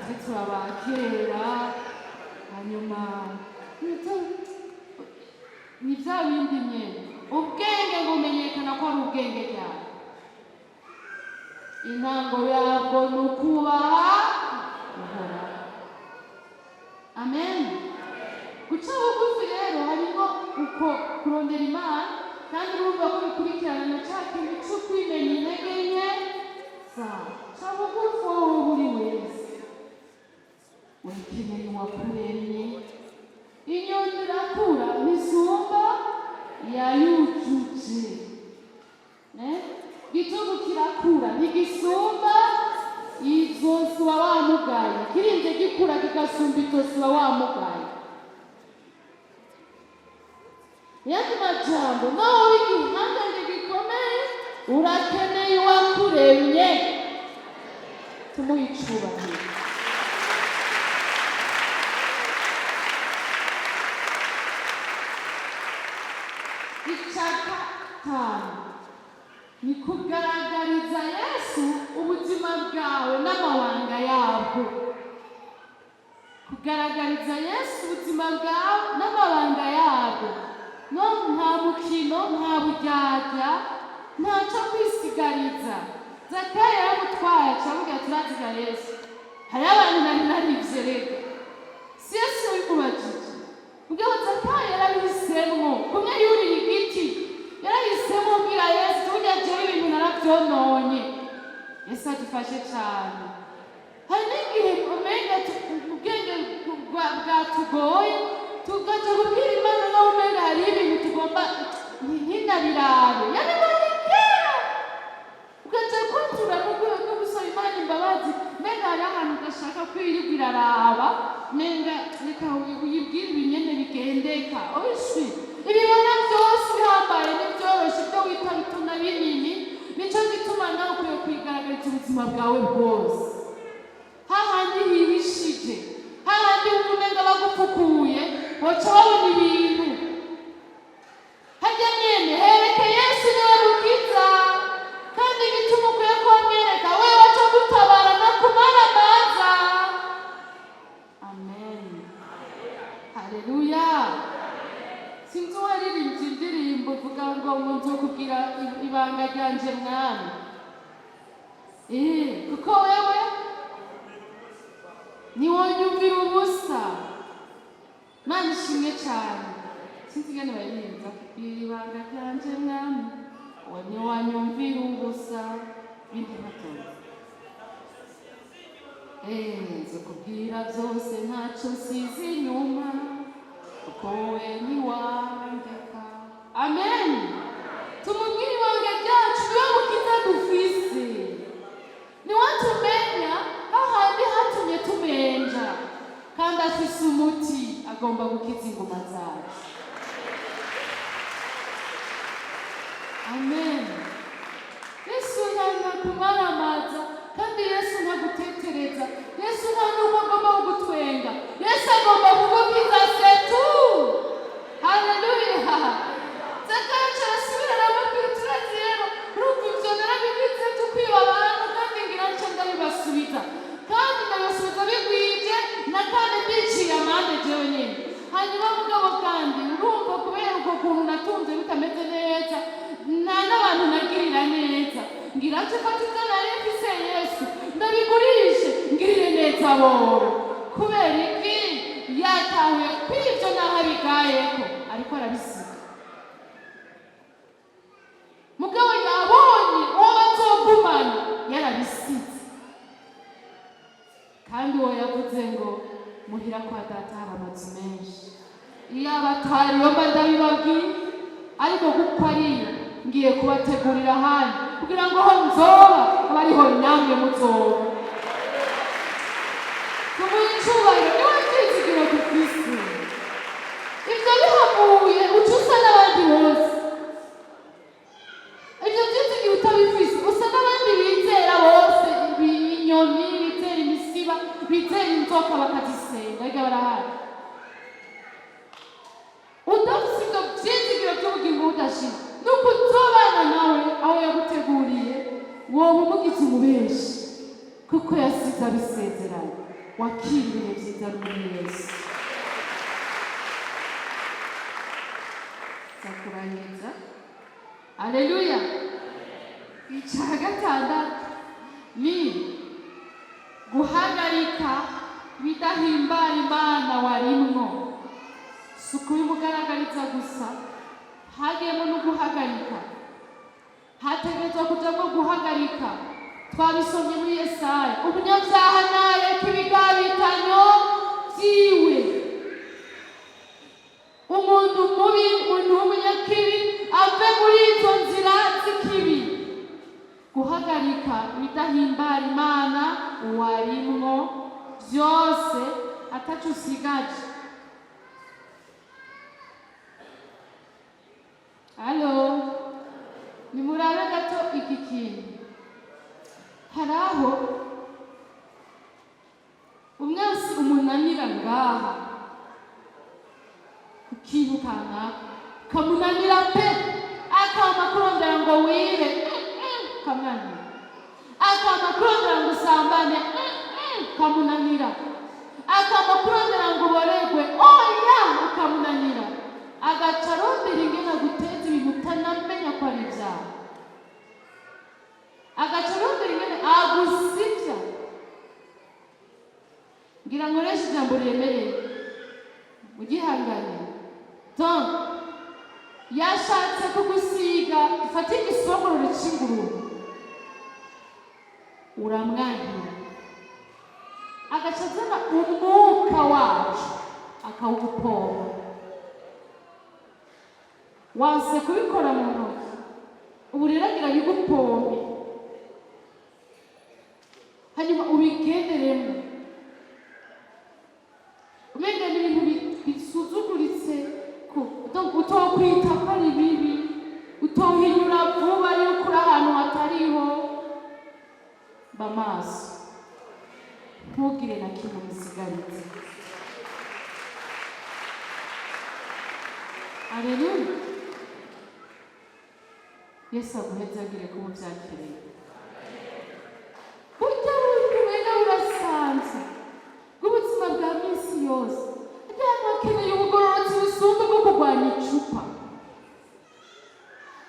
twe turabakera. Hanyuma ni bya bindi nyine, ubwenge bumenyekana ko ari ubwenge cyane. Intango yabwo ni ukubaha Uhoraho. Amen. Guca bugufi rero harimo uko kurondera Imana, kandi urumva ko bikurikirana na cya kintu cyo kwimenya intege nke zawe. Ca bugufi wowe buri wese ukeneye uwakuremye. Inyoni irakura ntisumba yayujuje, igitugu kirakura ntigisumba izosi wa wamugaye, kirinze gikura kigasumba itosi wa wamugaye. Yandi majambo nawe w'igihangange gikomeye urakeneye uwakuremye. Tumuhe icubahiro. Icya gatanu ni kugaragariza Yesu ubuzima bwawe n'amabanga yabwo. Kugaragariza Yesu ubuzima bwawe n'amabanga yabwo. No, nta mukino, nta buryarya, ntacyo kwisigariza. Zakayo yaramutwaye acavuga turaziga Yesu. Hariho abantu nari narivye rero, si Yesu wabimubajije. Mugabo Zakayo yarabihisemwo, kumwe yuriye igiti yarahisemwo bwira Yesu, burya jewe ibintu naravyononye. Yesu adufashe cane. Hari n'igihe umenga ubwenge bwatugoye tugaca kubwira Imana nawe umenga hari ibintu tugomba ntinabirabe. Yabibonye kera ugaca kuntura no gusaba Imana imbabazi, menga hari ahantu udashaka kwirirwa iraraba, menga reka uyibwire ibinyene bigendeka. Oishi ibibona byose bihambaye n'ibyoroshe ibyo wita bito na binini, nico gituma nawe ukwiye kwigaragariza ubuzima bwawe bwose. Hahandi hihishije, hahandi umenga bagupfukuye boca babona ibintu. Harya nyene hereke Yesu niwe mukiza, kandi igituma ukwiye kumwereka wewe waca gutabara no kumaramaza. Amen. Haleluya. Sinzi uwaririmbye indirimbo uvuga ngo nzokubwira ibanga ryanje mwami. Kuko wewe niwonyumvira ubusa. Mana ishimwe cyane. Sinzi ingene baririmba ibanga ryanje mwami, uwo niwanyumvira ubusa bindi natoza. Nzokubwira byose ntacyo nsize inyuma, kuko we niwandeka. Amen. Tumubwire ibanga ryacu niwe mukiza dufise. Niwatumenya hahandi hatumye tumenja, kandi afise umuti agomba gukiza ingoma zacu. Amen. Yesu ntakumaramaza, kandi Yesu ntagutetereza. Yesu nta n'ubwo agomba kugutwenga. Yesu agomba kugukiza setu. Haleluya. Zakayo arasubira aramubwira turazi rero urumva ivyo narabigize tukwiba abantu, kandi ngira nce ndabibasubiza, kandi ndabasubiza bigwije na kandi mbiciye amande jewe nyene. Hanyuma mugabo kandi urumva kubera uko kuntu natunze bitameze neza, nta n'abantu nagirira neza, ngira nce fata ivyo nari mfise Yesu ndabigurishe ngirire neza boro. Kubera iki? Yatahuye kw'ivyo naho abigayeko ariko arabisiga. Mugabo yabonye uwo bazogumana yarabisize, kandi uwo yavuze ngo muhira kwa data hari amazu menshi. Iyo abatari yo mba ndabibabwiye, ariko kuko ariyo ngiye kubategurira ahandi kugira ngo ho nzoba abe ariho namwe muzoba. tumuhe icyubahiro niwe byizigiro dufise. ibyo bihamuye uca usa n'abandi bose. ibyo byizigiro utabifise usa n'abandi bizera bose, inyoni bizera imisiba bizera inzoka bakazisenga ariko barahari. udafise ibyo byizigiro by'ubugingo budashira nuko uzobana nawe aho yaguteguriye wowe umugize umubeshi kuko yasize abisezeranye. wakira ibihe byiza muri Yesu. Zakurangiza. Haleluya. icya gatandatu ni guhagarika bidahimbara Imana warimwo. si ukubimugaragariza gusa, hagiyemo no guhagarika. hategerezwa kujamo guhagarika. twabisomye muri Yesaya. umunyabyaha nareka ibigabitanyo byiwe. umuntu mubi, umuntu w'umunyakibi ave muri izo nzira z'ikibi. guhagarika ibidahimbara Imana warimwo byose ataco usigaje. Halo, nimurabe gato iki kintu. hari aho umwasi umunanira ngaha ikintu kanaka kamunanira pe, akama kurondera ngo wire kamunanira, akama kurondera ngo usambane kamunanira, akama kurondera ngo uboregwe oya kamunanira, agaca arondera ingene guteza ibintu utanamenya ko ari ibyaha, agaca arondera ingene agusivya. ngira ngo reshe ijambo riremereye ugihangane. donc yashatse kugusiga ifata igisongororo c'ingurube uramwangira, agaca azana umwuka wacu akawugupomba. wanse kubikora mu ntoki, ubu rero agira bigupombe hanyuma ubigenderemo. umenga ni ibintu bisuzuguritse utokwita ko ari bibi, utohinyura vuba yuko uri ahantu hatariho. bamaso ntugire na kimwe musigaritse. Haleluya. Yesu aguhezagire ko mubyakiriye. burya wenda urasanze bw'ubuzima bwa minsi yose hajyana wakeneye ubugororotsi busumba bwo kurwanya icupa,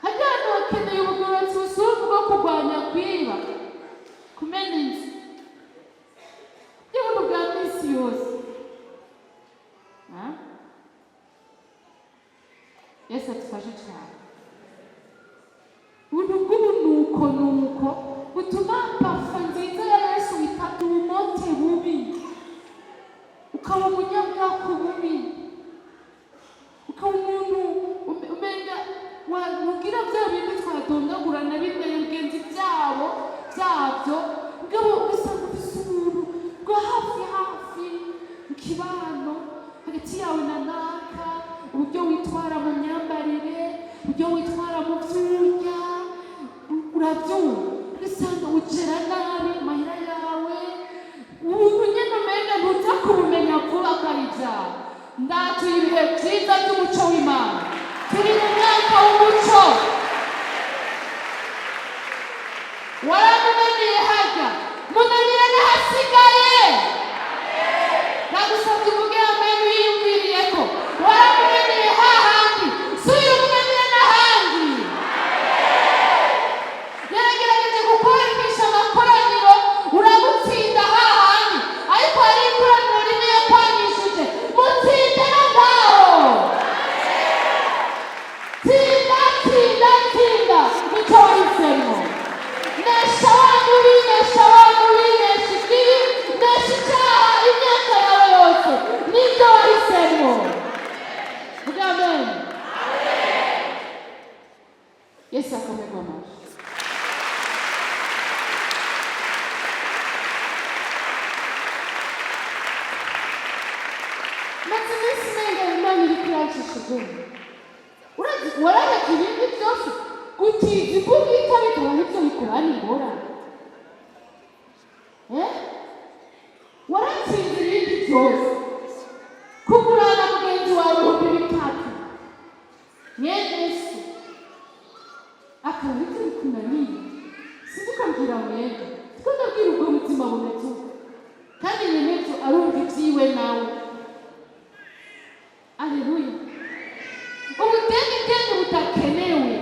hajyana wakeneye ubugororotsi busumba bwo kurwanya kwiba, kumena inzu, y'ubuntu bwa minsi yose. Yesu adufashe cyane. ubuntu bw'ubunuko butuma pafa nziza ya Yesu itatu umote bubi, ukaba umunyabwako bubi, ukaba umuntu umenga wamugira bya bindi twadondagurana bimwe mugenzi byabyo ngabo usanga ufise umuntu bwa hafi mu kibano hagati yawe na naka, uburyo witwara mu myambarire, uburyo witwara mu vyurya, uravyumva ugasanga ugera nabi amahera yawe, ubu nyene umenga ntuza kubumenya vuba ko ari ivyaha. ndatuye ibihe vyiza vy'umuco w'Imana, turi mu mwaka w'umuco. waramunaniye harya munanira n'ahasigaye. ndagusabye uvuge amen wiyumviriye ko waramunaniye hahandi suye umunanira n'ahandi. yaragerageje gukoresha amakoraniro uragutsinda hahandi, ariko hari ikoraniro rimwe yakwanyishije mutsinde no ngaho. tsinda Yesu akomerwa amashyi. maze iminsi irenga Imana iri kurancisha ubwenge. Warareka ibindi byose utizi ko ubwita bikaba nibyo bikubana ingorane. Waratsinze ibindi byose kugurana mugenzi wawe ibihumbi 3 Yesu akaba ariko bikunaniye. Sinzi ukabwira mwebwe siko ndabwira ubwo mutima bumeze uko kandi nyemebyo arumva ibyiwe nawe. Aleluya. Ubutenge butakenewe.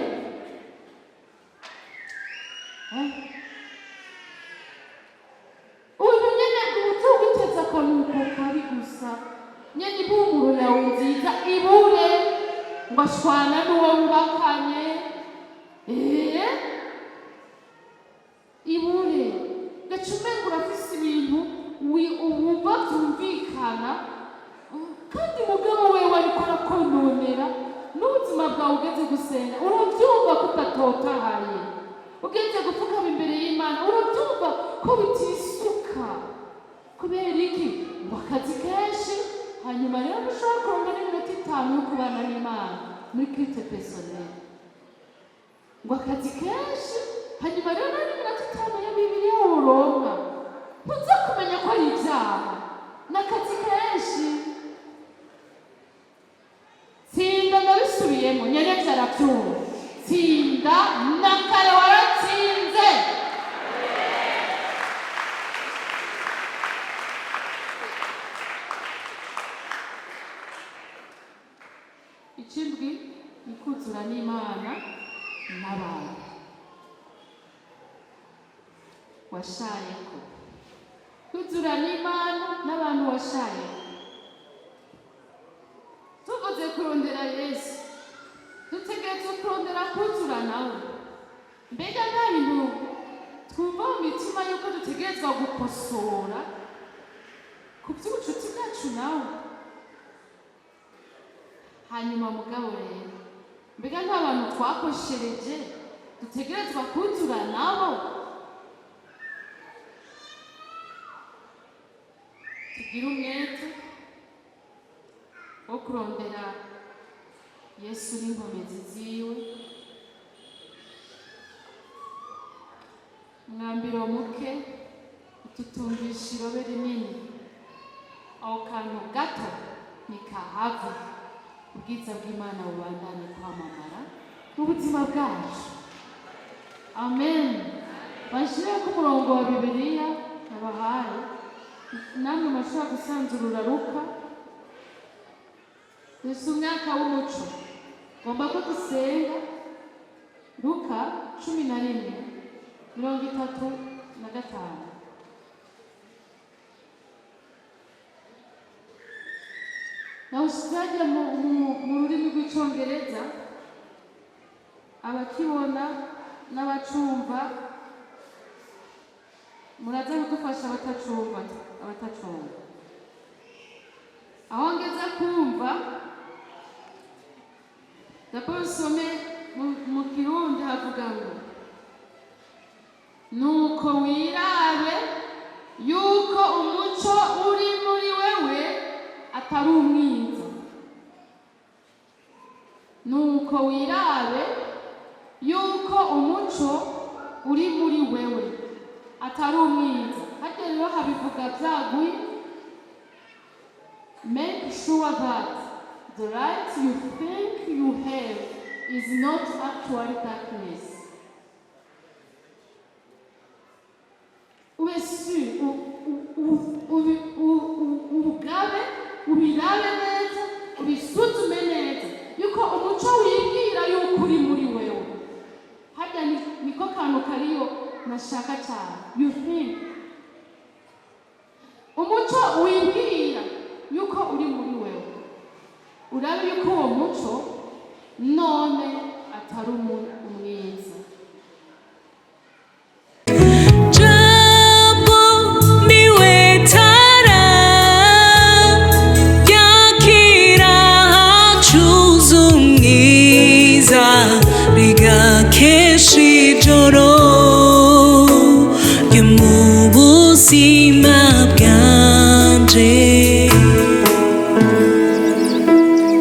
Uyu nyene ubuto witeza akanuko kabi gusa nyene impumuro yawe nziza ibure ngo ashwana n'uwo mubakanye. Ibure gacume ngo urafise ibintu wumva byumvikana kandi mugabo wewe ariko arakononera n'ubuzima bwawe ugeze gusenga urabyumva ko utatotahaye. Ugeze gupfukama imbere y'Imana urabyumva ko bitisuka. Kubera iki? Ngo akazi kenshi hanyuma rero ushobora kuronka n'iminota 5 yo kubana n'Imana muri kwite personnel. Ngo akazi kenshi hanyuma rero n'iminota 5 ya Bibiliya uronka ntuza kumenya ko ari ibyaha n'akazi kenshi. Tsinda ndabisubiyemo nyenyeri arabyumva. Tsinda na kare waratsinze. Ikindwi ni kuzura n'Imana n'abantu washayeko. Kuzura n'Imana n'abantu washayeko. Tuvuze kurondera Yesu dutegerezwa kurondera kuzura nawe. Mbega nta bintu twumva mu mitima yuko dutegerezwa gukosora ku by'ubucuti bwacu nawe. Hanyuma mugabo rero mbega nta bantu twakoshereje dutegerezwa kuzura nabo. Tugira umwete wo kurondera Yesu n'inkomezi ziwe. Mwambiro muke ututumvisha irobe rinini. Aho kantu gato nikahava ubwiza bw'Imana bubandanye kwamamara mu buzima bwacu. Amen. Bashire ku murongo wa Bibiliya nabahaye namwe mashobora gusanzurura Luka. Yesu umwaka w'umuco ngomba ko dusenga. Luka 11:35. Na usitaje mu rurimi rw'icyongereza abakibona n'abacumva muraza kudufasha abatacumva. Aho ngeze kumva d'abord some mu Kirundi havuga ngo nuko wirabe yuko umuco uri muri wewe atari umwiza. Nuko wirabe yuko umuco uri muri wewe atari umwiza. Hajya rero habivuga byaguye. Make sure that the light you think you have is not actually darkness. Ubirabe neza, ubisuzume neza yuko umuco wibwira yuko uri muri wewe. Hajya niko kantu kariyo nashaka cyane. You think umuco wibwira yuko uri muri wewe, urabe yuko uwo muco none atari umwiza. Biga ubuzima